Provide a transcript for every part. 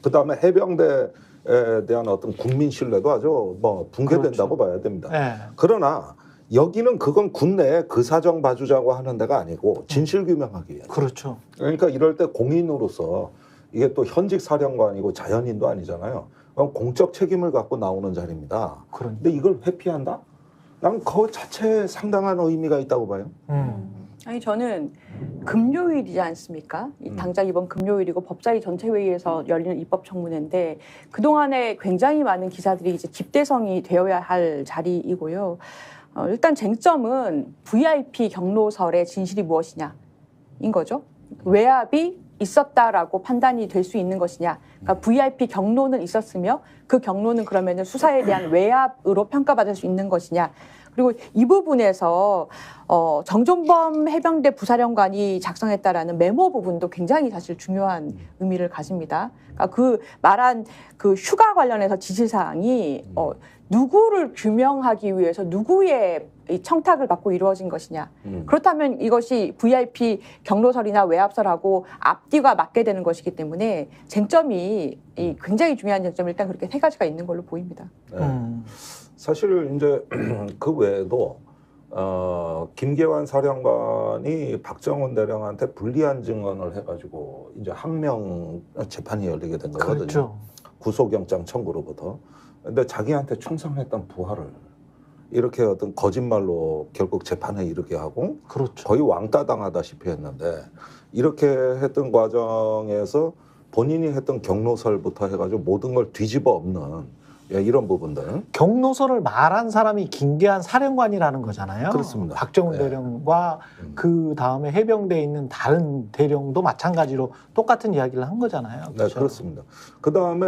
그다음에 해병대에 대한 어떤 국민 신뢰도 아주 뭐 붕괴된다고 봐야 됩니다. 네. 그러나 여기는 그건 국내에 그 사정 봐주자고 하는 데가 아니고 진실 규명하기 위해. 그렇죠. 그러니까 이럴 때 공인으로서 이게 또 현직 사령관이고 자연인도 아니잖아요. 그럼 공적 책임을 갖고 나오는 자리입니다. 그러니까. 근데 이걸 회피한다? 난 그 자체에 상당한 의미가 있다고 봐요. 아니 저는 금요일이지 않습니까? 당장 이번 금요일이고 법사위 전체 회의에서 열리는 입법청문회인데 그동안에 굉장히 많은 기사들이 이제 집대성이 되어야 할 자리이고요. 일단 쟁점은 VIP 경로설의 진실이 무엇이냐인 거죠. 외압이 있었다라고 판단이 될 수 있는 것이냐. 그러니까 VIP 경로는 있었으며 그 경로는 그러면은 수사에 대한 외압으로 평가받을 수 있는 것이냐. 그리고 이 부분에서 정종범 해병대 부사령관이 작성했다라는 메모 부분도 굉장히 사실 중요한 의미를 가집니다. 그러니까 그 말한 그 휴가 관련해서 지시사항이 누구를 규명하기 위해서 누구의 이 청탁을 받고 이루어진 것이냐. 그렇다면 이것이 VIP 경로설이나 외압설하고 앞뒤가 맞게 되는 것이기 때문에 쟁점이 굉장히 중요한 쟁점이 일단 그렇게 세 가지가 있는 걸로 보입니다. 사실 이제 그 외에도 김계환 사령관이 박정훈 대령한테 불리한 증언을 해가지고 이제 항명 재판이 열리게 된 거거든요. 그렇죠. 구속영장 청구로부터. 근데 자기한테 충성했던 부하를 이렇게 어떤 거짓말로 결국 재판에 이르게 하고 그렇죠. 거의 왕따 당하다시피 했는데 이렇게 했던 과정에서 본인이 했던 경로설부터 해가지고 모든 걸 뒤집어 엎는 이런 부분들. 경로설을 말한 사람이 김계한 사령관이라는 거잖아요. 그렇습니다. 박정훈 네. 대령과 그 다음에 해병대에 있는 다른 대령도 마찬가지로 똑같은 이야기를 한 거잖아요. 네, 그렇죠? 그렇습니다. 그 다음에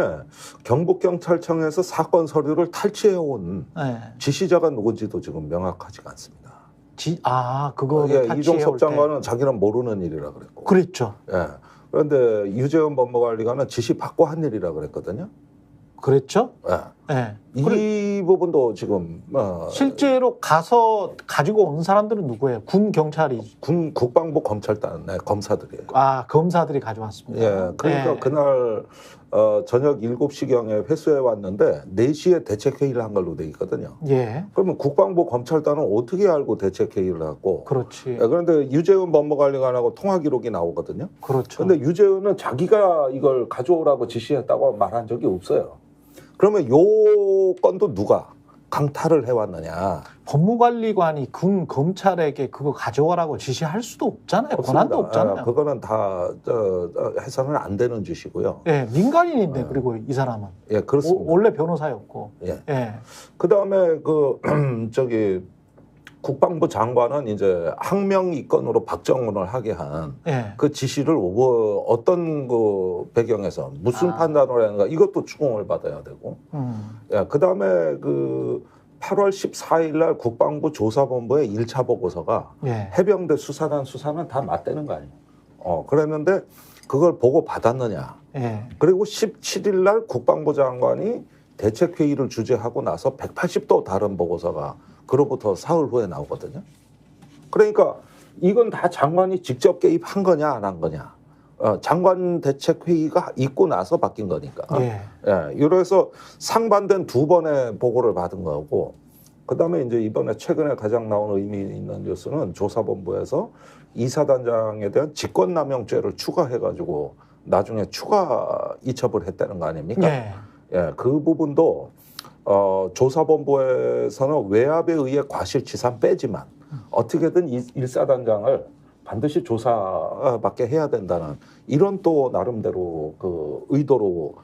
경북경찰청에서 사건 서류를 탈취해온 네. 지시자가 누군지도 지금 명확하지가 않습니다. 그거 이종섭 장관은 자기는 모르는 일이라 그랬고. 그랬죠. 예. 그런데 유재현 법무관리관은 지시 받고 한 일이라 그랬거든요. 그랬죠. 예. 네. 이 부분도 지금 실제로 가서 가지고 온 사람들은 누구예요? 군 경찰이. 군 국방부 검찰단 검사들이에요. 검사들이 가져왔습니다. 예. 그러니까 네. 그날 저녁 7시경에 회수해 왔는데 4시에 대책 회의를 한 걸로 돼 있거든요. 예. 그러면 국방부 검찰단은 어떻게 알고 대책 회의를 하고? 그렇지. 예, 그런데 유재훈 법무관리관하고 통화 기록이 나오거든요. 그렇죠. 그런데 유재훈은 자기가 이걸 가져오라고 지시했다고 말한 적이 없어요. 그러면 요 건도 누가 강탈을 해왔느냐? 법무관리관이 군 검찰에게 그거 가져오라고 지시할 수도 없잖아요. 없습니다. 권한도 없잖아요. 그거는 다 해서는 안 되는 짓이고요. 예, 민간인인데 그리고 이 사람은 예, 그렇습니다. 원래 변호사였고. 예. 예. 그다음에 국방부 장관은 이제 항명 이건으로 박정훈을 하게 한 그 예. 지시를 어떤 그 배경에서 무슨 판단을 하는가 이것도 추궁을 받아야 되고. 예, 그다음에 8월 14일 날 국방부 조사본부의 1차 보고서가 예. 해병대 수사단 수사는 다 맞대는 거 아니에요. 그랬는데 그걸 보고 받았느냐. 예. 그리고 17일 날 국방부 장관이 대책회의를 주재하고 나서 180도 다른 보고서가 그로부터 사흘 후에 나오거든요. 그러니까 이건 다 장관이 직접 개입한 거냐 안 한 거냐. 장관 대책회의가 있고 나서 바뀐 거니까. 예. 예, 이래서 상반된 2번의 보고를 받은 거고, 그다음에 이제 이번에 최근에 가장 나온 의미 있는 뉴스는 조사본부에서 이사단장에 대한 직권남용죄를 추가해가지고 나중에 추가 이첩을 했다는 거 아닙니까? 예. 예, 그 부분도 조사본부에서는 외압에 의해 과실치산 빼지만 어떻게든 일사단장을 반드시 조사받게 해야 된다는 이런 또 나름대로 그 의도로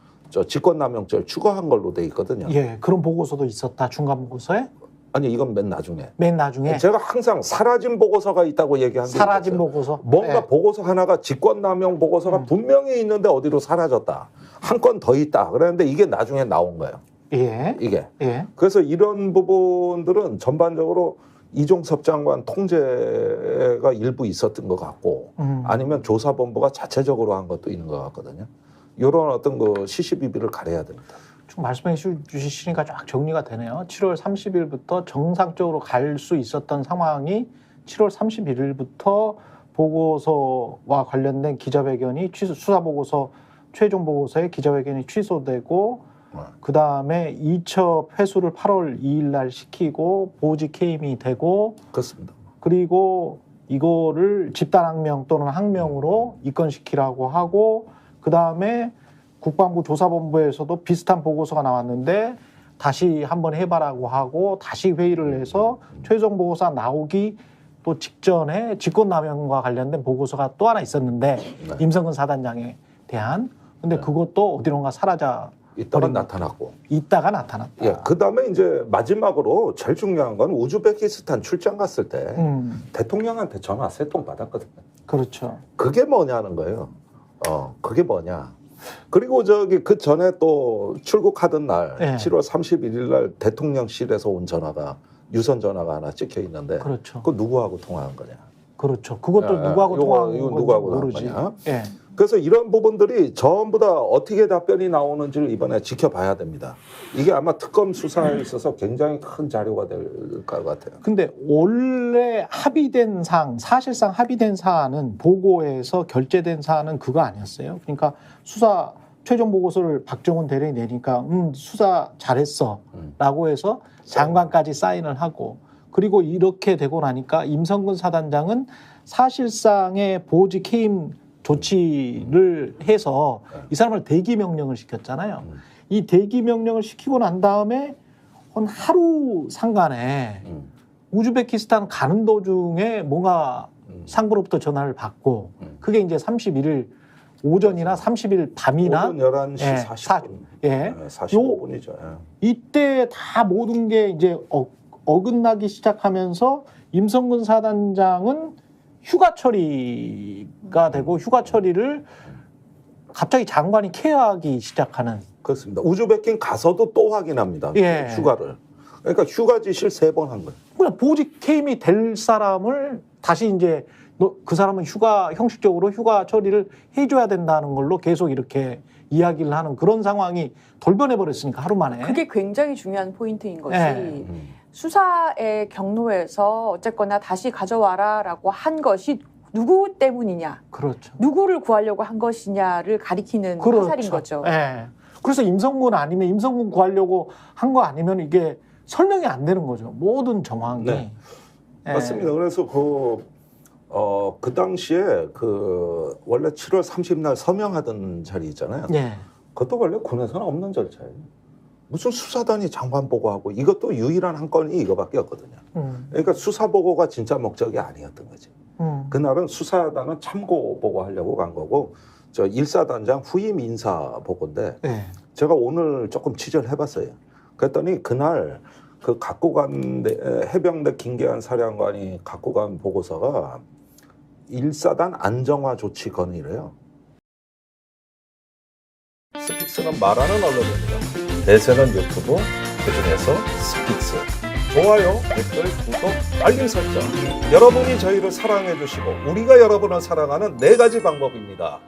직권남용죄를 추가한 걸로 돼 있거든요. 예. 그런 보고서도 있었다. 중간 보고서에? 아니 이건 맨 나중에. 맨 나중에 제가 항상 사라진 보고서가 있다고 얘기한 게 사라진 있었어요. 보고서. 뭔가 예. 보고서 하나가 직권남용 보고서가 분명히 있는데 어디로 사라졌다. 한 건 더 있다. 그랬는데 이게 나중에 나온 거예요. 예. 이게. 예. 그래서 이런 부분들은 전반적으로 이종섭 장관 통제가 일부 있었던 것 같고 아니면 조사본부가 자체적으로 한 것도 있는 것 같거든요. 이런 어떤 그 시시비비를 가려야 됩니다. 좀 말씀해 주시니까 쫙 정리가 되네요. 7월 30일부터 정상적으로 갈 수 있었던 상황이 7월 31일부터 보고서와 관련된 기자회견이 수사보고서 최종 보고서에 기자회견이 취소되고 그 다음에 이첩 회수를 8월 2일 날 시키고 보직 해임이 되고 그렇습니다. 그리고 이거를 집단항명 또는 항명으로 입건시키라고 하고 그 다음에 국방부 조사본부에서도 비슷한 보고서가 나왔는데 다시 한번 해봐라고 하고 다시 회의를 해서 최종 보고서 나오기 또 직전에 직권남용과 관련된 보고서가 또 하나 있었는데 네. 임성근 사단장에 대한 근데 그것도 어디론가 사라져 이따가 버린- 나타났고. 있다가 나타났다. 예, 그 다음에 이제 마지막으로 제일 중요한 건 우즈베키스탄 출장 갔을 때 대통령한테 전화 3통 받았거든요. 그렇죠. 그게 뭐냐는 거예요. 그게 뭐냐. 그리고 저기 그 전에 또 출국하던 날 예. 7월 31일 날 대통령실에서 온 전화가 유선 전화가 하나 찍혀 있는데 그렇죠. 그거 누구하고 통화한 거냐. 그렇죠. 그것도 예, 누구하고 통화한 이거 건지 누구하고 모르지. 나온 거냐? 예. 그래서 이런 부분들이 전부 다 어떻게 답변이 나오는지를 이번에 지켜봐야 됩니다. 이게 아마 특검 수사에 있어서 굉장히 큰 자료가 될 것 같아요. 근데 원래 합의된 사항, 사실상 합의된 사안은 보고에서 결재된 사안은 그거 아니었어요. 그러니까 수사 최종 보고서를 박정훈 대령이 내니까 수사 잘했어라고 해서 장관까지 사인을 하고 그리고 이렇게 되고 나니까 임성근 사단장은 사실상의 보직 해임 조치를 해서 이 사람을 대기 명령을 시켰잖아요. 이 대기 명령을 시키고 난 다음에 한 하루 상간에 우즈베키스탄 가는 도중에 뭔가 상부로부터 전화를 받고 그게 이제 31일 오전이나 30일 밤이나 오전 11시 예, 40분. 예. 45분이죠. 이때 다 모든 게 이제 어긋나기 시작하면서 임성근 사단장은 휴가 처리가 되고 휴가 처리를 갑자기 장관이 케어하기 시작하는. 그렇습니다. 우즈베킨 가서도 또 확인합니다. 예. 휴가를. 그러니까 휴가 지시를 3번 한 거예요. 그냥 보직 해임이 될 사람을 다시 이제 그 사람은 형식적으로 휴가 처리를 해줘야 된다는 걸로 계속 이렇게 이야기를 하는 그런 상황이 돌변해 버렸으니까 하루 만에. 그게 굉장히 중요한 포인트인 것이 예. 수사의 경로에서 어쨌거나 다시 가져와라라고 한 것이 누구 때문이냐, 그렇죠. 누구를 구하려고 한 것이냐를 가리키는 화살인 거죠. 예. 그래서 임성근 아니면 임성근 구하려고 한 거 아니면 이게 설명이 안 되는 거죠. 모든 정황이. 네. 예. 맞습니다. 그래서 그 당시에 원래 7월 30날 서명하던 자리 있잖아요. 예. 그것도 원래 군에서는 없는 절차예요. 무슨 수사단이 장관 보고하고 이것도 유일한 한 건이 이거밖에 없거든요. 그러니까 수사 보고가 진짜 목적이 아니었던 거지. 그날은 수사단은 참고 보고하려고 간 거고 저 1사단장 후임 인사 보고인데 예. 제가 오늘 조금 취재를 해봤어요. 그랬더니 그날 그 갖고 간 해병대 김계한 사령관이 갖고 간 보고서가 1사단 안정화 조치 건의래요. 스픽스는 말하는 언론입니다. 대세는 유튜브, 그중에서 스픽스. 좋아요, 댓글, 구독, 알림 설정. 여러분이 저희를 사랑해 주시고 우리가 여러분을 사랑하는 4가지 방법입니다.